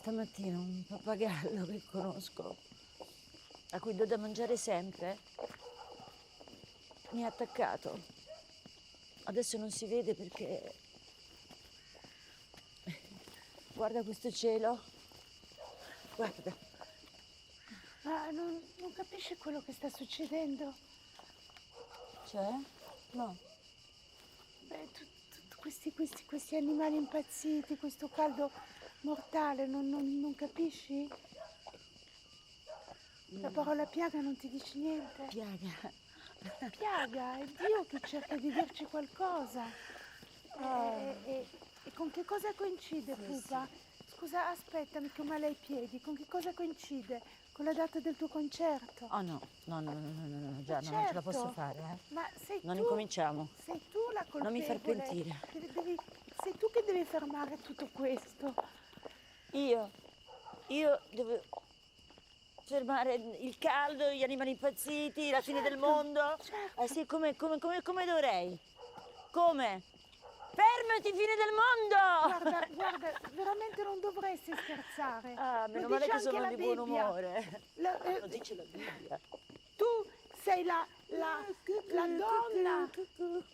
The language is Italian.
stamattina un pappagallo che conosco, a cui do da mangiare sempre, mi ha attaccato. Adesso non si vede perché... Guarda questo cielo. Guarda. Ma non capisci quello che sta succedendo? Cioè? No. Beh, questi animali impazziti, questo caldo mortale, non capisci? La parola piaga non ti dice niente? Piaga. Piaga, è Dio che cerca di dirci qualcosa. E con che cosa coincide, pupa? Scusa, aspettami che ho male ai piedi. Con che cosa coincide? Con la data del tuo concerto? Oh no, no, già, no, non ce la Certo, posso fare, ma sei Non tu, incominciamo. sei tu la colpevole. Non mi far pentire. Sei tu che devi fermare tutto questo. Io devo fermare il caldo, gli animali impazziti, la fine del Certo, mondo. certo. Sì, come dovrei? Come? Fermati, fine del mondo! Guarda, veramente non dovresti scherzare. Ah, Lo meno male dice che anche sono la di buon Bibbia. umore. Lo dice la Bibbia. Tu sei la donna